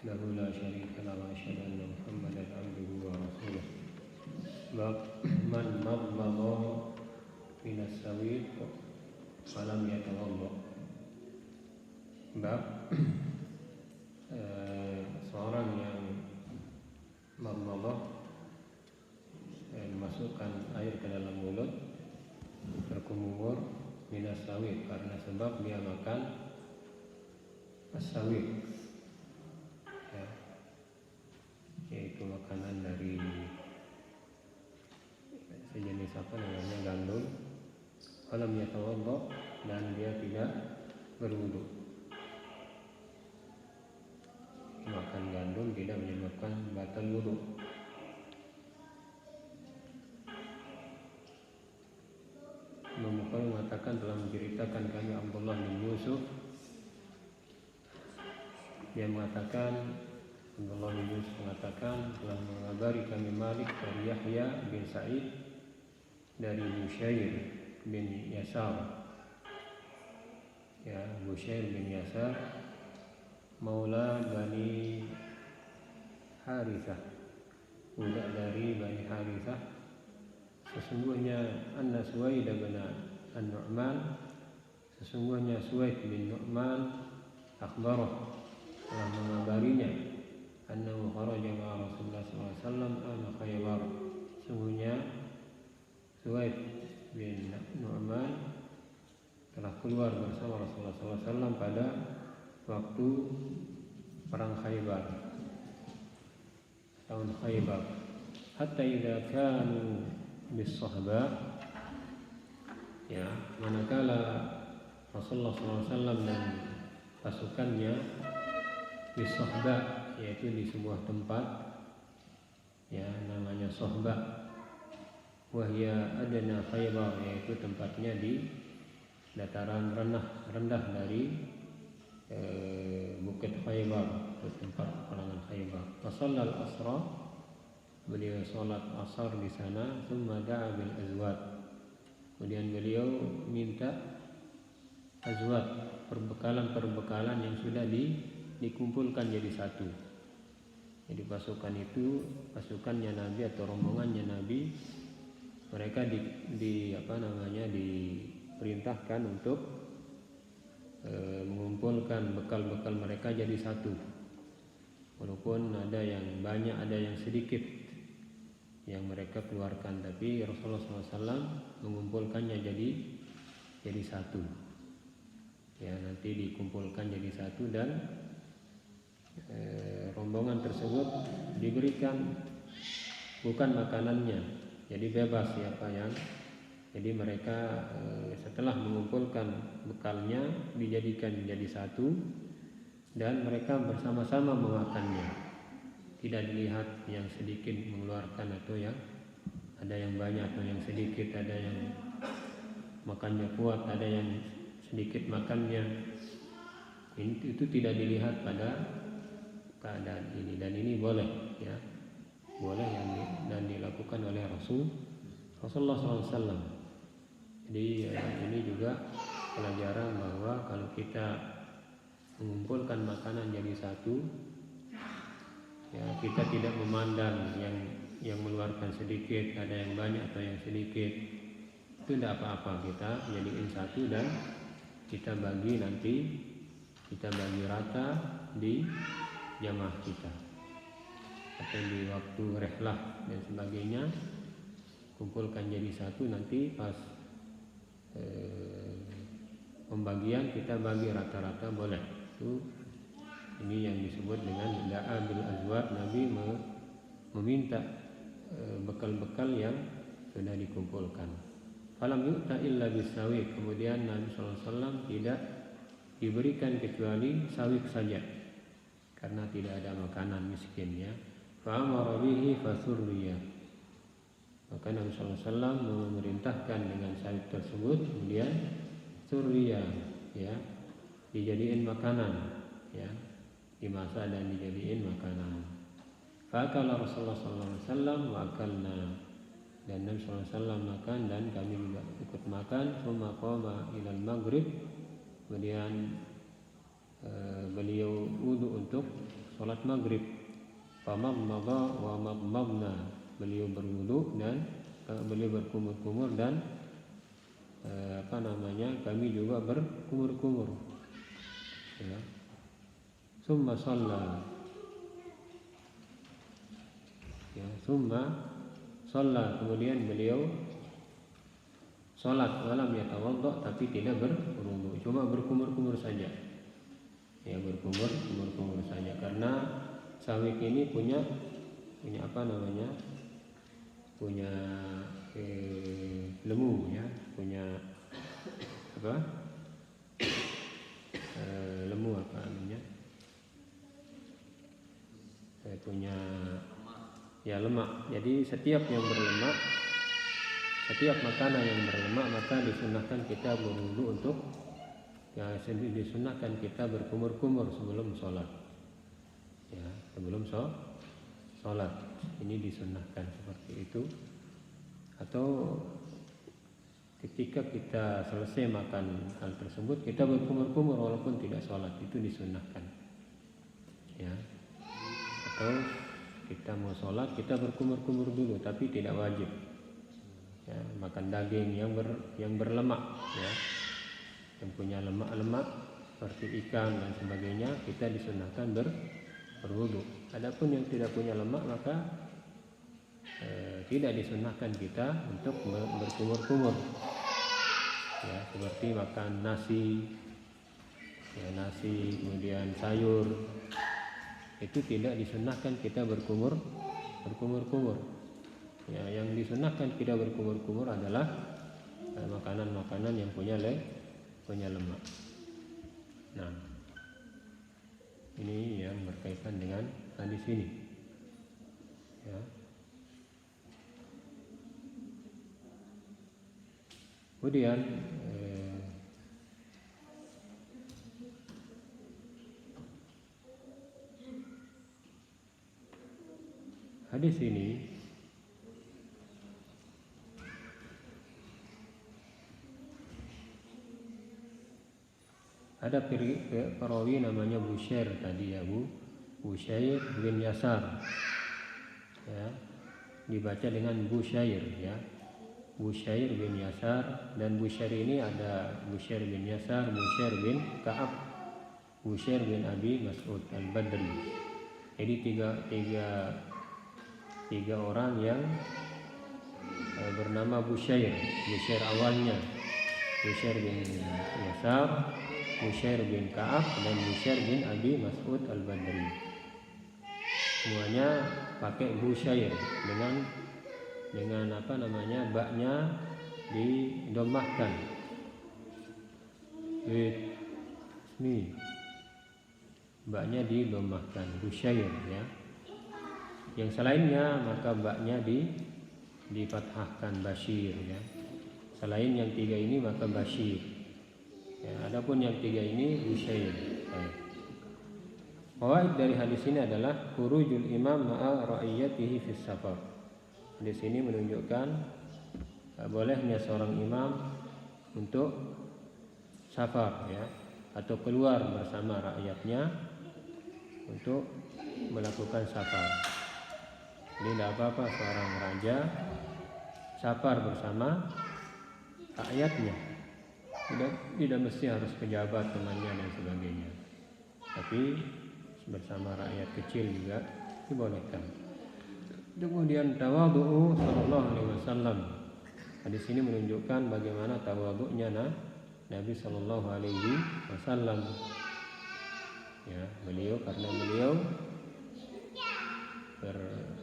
وحده لا شريك له وأشهد أن محمدا عبده ورسوله. باب من مضمض من السويق ولم يتوضأ. Bab seorang yang madmadah, memasukkan air ke dalam mulut, berkumur minas sawit, karena sebab dia makan as-sawit, ya, yaitu makanan dari sejenis gandum. Walam yatawadda, dan dia tidak berwudu. Makan gandum tidak menyebabkan batal wudu. Imam Bukhari mengatakan, telah menceritakan kami Abdullah bin Yusuf. Dia mengatakan, Abdullah bin Yusuf mengatakan, telah mengabari kami Malik dari Yahya bin Sa'id dari Bushair bin Yasar. Ya, Bushair bin Yasar Maula Bani Harithah, budak dari Bani Harithah. Sesungguhnya anna Suwaid bin An-Nu'man, sesungguhnya Suwaid bin Nu'man akhbarah, telah mengabarinya, annahu kharaja ma'a Rasulullah sallallahu alaihi wasallam ana Khaybar. Sesungguhnya Suwaid bin Nu'man telah keluar bersama Rasulullah sallallahu alaihi wasallam pada waktu perang Khaybar, tahun Khaybar. Hatta idza kanu bis-sahba, ya, manakala Rasulullah SAW dan pasukannya bis-sahba, yaitu di sebuah tempat, ya, namanya Sahba. Wahya adna Khaybar, yaitu tempatnya di dataran rendah dari Bukit Khaybar, tempat peperangan Khaybar. Wasallal asra, beliau salat asar di sana. Tsumma da'a bil azwat, kemudian beliau minta azwat, perbekalan yang sudah dikumpulkan jadi satu. Jadi pasukan itu, pasukannya Nabi atau rombongannya Nabi, mereka diperintahkan untuk mengumpulkan bekal-bekal mereka jadi satu. Walaupun ada yang banyak, ada yang sedikit yang mereka keluarkan, tapi Rasulullah SAW mengumpulkannya jadi satu. Ya, nanti dikumpulkan jadi satu, dan rombongan tersebut diberikan bukan makanannya, jadi bebas siapa yang. Jadi mereka setelah mengumpulkan bekalnya dijadikan menjadi satu, dan mereka bersama-sama memakannya. Tidak dilihat yang sedikit mengeluarkan atau yang ada yang banyak atau yang sedikit, ada yang makannya kuat, ada yang sedikit makannya. Itu tidak dilihat pada keadaan ini, dan ini boleh, ya, boleh dan dilakukan oleh Rasulullah SAW. Jadi ini juga pelajaran bahwa kalau kita mengumpulkan makanan jadi satu, ya, kita tidak memandang yang mengeluarkan sedikit, ada yang banyak atau yang sedikit. Itu tidak apa-apa, kita jadiin satu dan kita bagi rata di jamaah kita, atau di waktu rehlah dan sebagainya, kumpulkan jadi satu. Nanti pas pembagian kita bagi rata-rata, boleh. Ini yang disebut dengan da'a bil azwat. Nabi meminta bekal-bekal yang sudah dikumpulkan. Falam yu'ta illa bisawiq, kemudian Nabi SAW tidak diberikan kecuali sawik saja, karena tidak ada makanan miskin, ya. Fa'amara bihi fasurriya, maka Nabi SAW memerintahkan dengan sawit tersebut, kemudian surriya, ya, dijadiin makanan, ya, dimasak dan dijadiin makanan. Fa'akala Rasulullah SAW wa akalna, dan Nabi SAW makan dan kami juga ikut makan. Tsumma qama ilal maghrib, kemudian beliau wudu untuk sholat maghrib. Famadmadha wa madmadna, beliau berwudu dan beliau berkumur-kumur dan kami juga berkumur-kumur. Ya. Summa shalla, ya, summa shalla, kemudian beliau sholat, walam yatawadda, tapi tidak berwudu, cuma berkumur-kumur saja. Ya, berkumur-kumur saja, karena sawik ini punya punya lemu, ya, punya lemu punya ya lemak. Jadi setiap makanan yang berlemak maka disunahkan kita berwudu untuk, ya, disunahkan kita berkumur-kumur sebelum sholat. Ya, sebelum sholat ini disunahkan seperti itu. Atau ketika kita selesai makan hal tersebut kita berkumur-kumur walaupun tidak sholat, itu disunahkan. Ya. Atau kita mau sholat kita berkumur-kumur dulu, tapi tidak wajib. Ya, makan daging yang berlemak, ya, yang punya lemak-lemak seperti ikan dan sebagainya, kita disunahkan berwudu. Adapun yang tidak punya lemak maka tidak disunahkan kita untuk berkumur-kumur. Ya, seperti makan nasi, ya, nasi kemudian sayur, itu tidak disunahkan kita berkumur-kumur. Ya, yang disunahkan kita berkumur-kumur adalah makanan-makanan yang punya lemak. Nah, ini yang berkaitan dengan hadis ini. Ya. Kemudian hadis ini ada perawi namanya Bushair tadi, ya, Bushair bin Yasar, ya, dibaca dengan Bushair, ya, Bushair bin Yasar. Dan Bushair ini ada Bushair bin Yasar, Bushair bin Ka'ab, Bushair bin Abi Mas'ud al-Badri. Jadi tiga orang yang bernama Bushair. Bushair awalnya Bushair bin Yasar, Bushair bin Ka'ab, dan Bushair bin Abi Mas'ud al-Badri. Semuanya pakai Bushair dengan baknya didomahkan. Baknya didomahkan Bushair, ya. Yang selainnya maka baknya difathahkan Bashir, ya. Selain yang tiga ini maka Bashir. Ya, adapun yang tiga ini Bushair. Fawaid dari hadis ini adalah khurujul imam ma'a ra'iyatihi fis safar. Di sini menunjukkan bolehnya seorang imam untuk safar, ya, atau keluar bersama rakyatnya untuk melakukan safar. Jadi tidak apa-apa seorang raja safar bersama rakyatnya. Tidak mesti harus pejabat, temannya dan sebagainya. Tapi bersama rakyat kecil juga dibolehkan. Kemudian tawadhu sallallahu alaihi wasallam. Hadis ini menunjukkan bagaimana tawadhunya Nabi sallallahu alaihi wasallam. Ya, karena beliau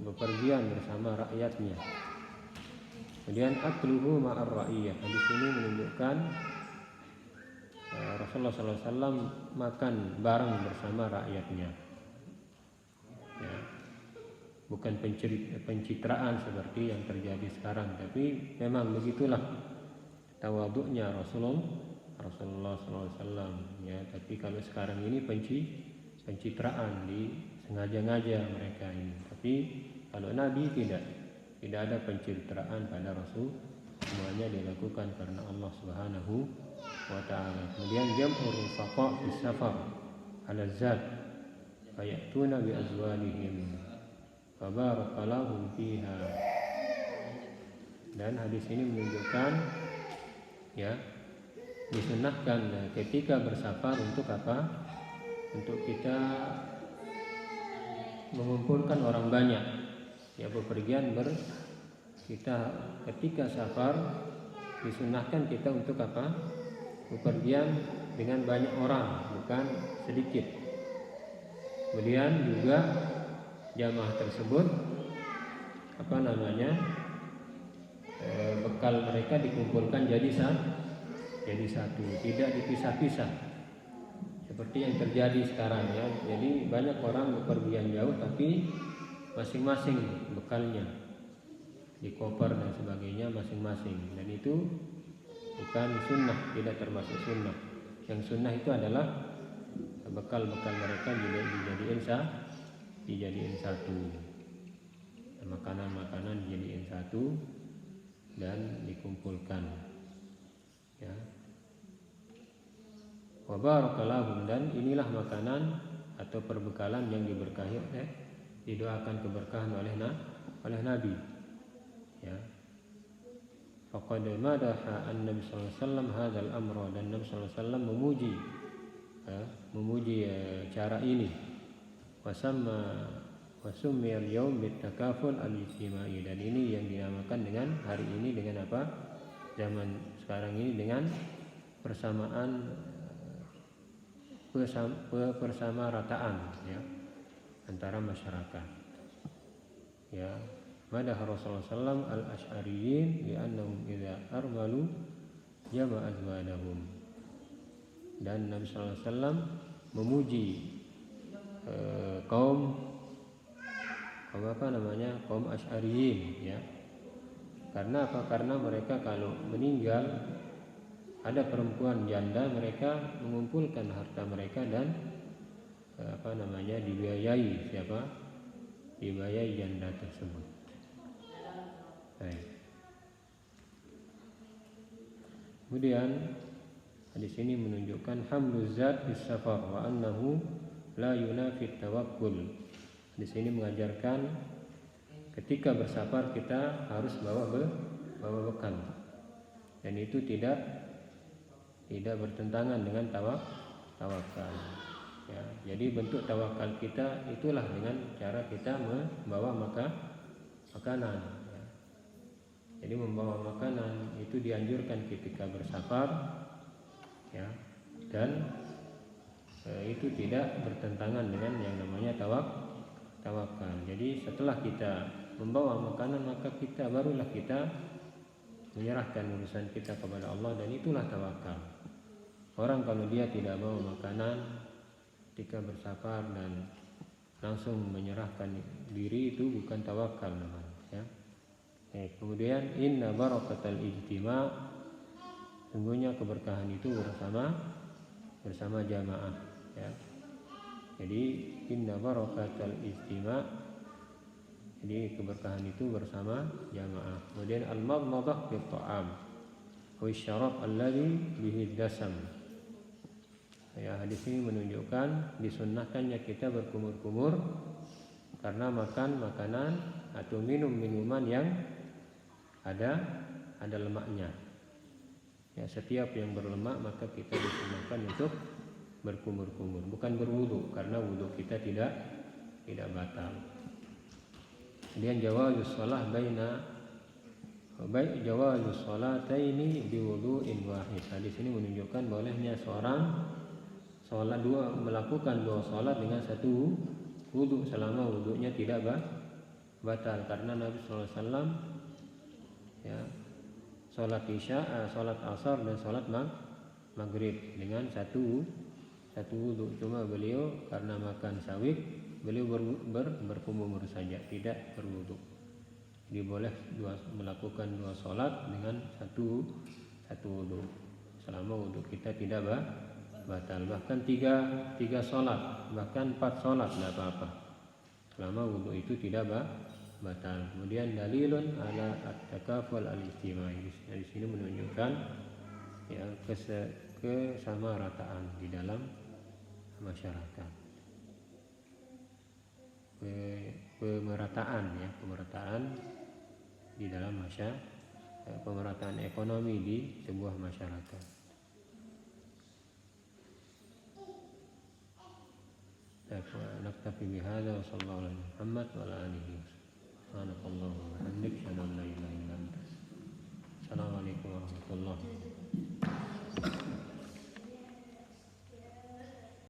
bepergian bersama rakyatnya. Kemudian akluhu ma'ar ra'iyah. Hadis ini menunjukkan Rasulullah sallallahu alaihi wasallam makan bareng bersama rakyatnya. Ya. Bukan pencitraan seperti yang terjadi sekarang, tapi memang begitulah tawadhunya Rasulullah SAW, ya. Tapi kalau sekarang ini pencitraan, sengaja-ngaja mereka ini. Tapi kalau Nabi tidak ada pencitraan pada Rasul, semuanya dilakukan karena Allah Subhanahu wa Ta'ala. Kemudian jam'ur rufaqa fi safar ala zat, fayatuna bi azwajihim fabarakallahu fiha. Dan hadis ini menunjukkan ya disunahkan ketika bersafar untuk apa? Untuk kita mengumpulkan orang banyak. Ya bepergian kita ketika safar disunahkan kita untuk apa? Bepergian dengan banyak orang, bukan sedikit. Kemudian juga jamaah tersebut bekal mereka dikumpulkan jadi satu, tidak dipisah-pisah seperti yang terjadi sekarang ya. Jadi banyak orang bepergian jauh tapi masing-masing bekalnya di koper dan sebagainya masing-masing, dan itu bukan sunnah, tidak termasuk sunnah. Yang sunnah itu adalah bekal-bekal mereka dijadiin satu, makanan-makanan dijadiin satu dan dikumpulkan ya. Wa barakallahu, dan inilah makanan atau perbekalan yang diberkahi didoakan keberkahan oleh Nabi ya. Faqad madaha an-nabi sallallahu alaihi wasallam hadzal amra, dan Nabi sallallahu alaihi wasallam memuji cara ini. Wasummiya al-yawm bitakaful al-ijtimai, dan ini yang dinamakan dengan hari ini dengan apa? Zaman sekarang ini dengan persamarataan ya antara masyarakat. Ya, madah Rasulullah sallallahu al-asy'ariyin li'annahum idza armalu jama'a azwadahum. Dan Nabi sallallahu alaihi wasallam memuji kaum Asy'ariyin ya. Karena apa? Karena mereka kalau meninggal ada perempuan janda, mereka mengumpulkan harta mereka dan dibiayai siapa? Dibiayai janda tersebut. Baik. Kemudian hadis ini menunjukkan hamluz zat bis safar wa annahu la yunafi tawakkul. Hadis ini mengajarkan ketika bersafar kita harus bawa bekal, dan itu tidak bertentangan dengan tawakal ya. Jadi bentuk tawakal kita itulah dengan cara kita membawa makanan ya. Jadi membawa makanan itu dianjurkan ketika bersafar ya, dan itu tidak bertentangan dengan yang namanya tawakal. Jadi setelah kita membawa makanan, maka barulah kita menyerahkan urusan kita kepada Allah, dan itulah tawakal. Orang kalau dia tidak bawa makanan ketika bersafar dan langsung menyerahkan diri, itu bukan tawakal namanya ya. Kemudian inna barakatal ijtima', sungguhnya keberkahan itu bersama jamaah ya. Jadi inna barakatal ijtima', jadi keberkahan itu bersama jamaah. Kemudian al-madmadah fi ta'am wa syarab alladhi bihi dasam. Ya, hadis ini menunjukkan disunnahkannya kita berkumur-kumur karena makan makanan atau minum minuman yang ada lemaknya. Ya, setiap yang berlemak maka kita disunnahkan untuk berkumur-kumur, bukan berwudu, karena wudu kita tidak batal. Kemudian jawazus salataini biwudu'in wahid. Hadis ini menunjukkan bolehnya seorang melakukan dua salat dengan satu wudu selama wudunya tidak batal, karena Nabi sallallahu alaihi wasallam ya salat isya, salat asar dan salat maghrib dengan satu wudu. Cuma beliau karena makan sawit, beliau berkumur saja, tidak berwudu. Jadi boleh melakukan dua salat dengan satu wudu selama wudu kita tidak batal. Bahkan tiga salat, bahkan 4 salat tidak apa-apa selama wudu itu tidak batal. Kemudian dalilun ala at-takaful al-ijtimai. Di sini menunjukkan ya kesamarataan di dalam masyarakat. pemerataan di dalam pemerataan ekonomi di sebuah masyarakat. Naktafi bihadza wa sallallahu alaihi Muhammad wa ala alihi subhanakallahumma wa bihamdika asyhadu an la ilaha illa anta. Assalamualaikum warahmatullahi wabarakatuh.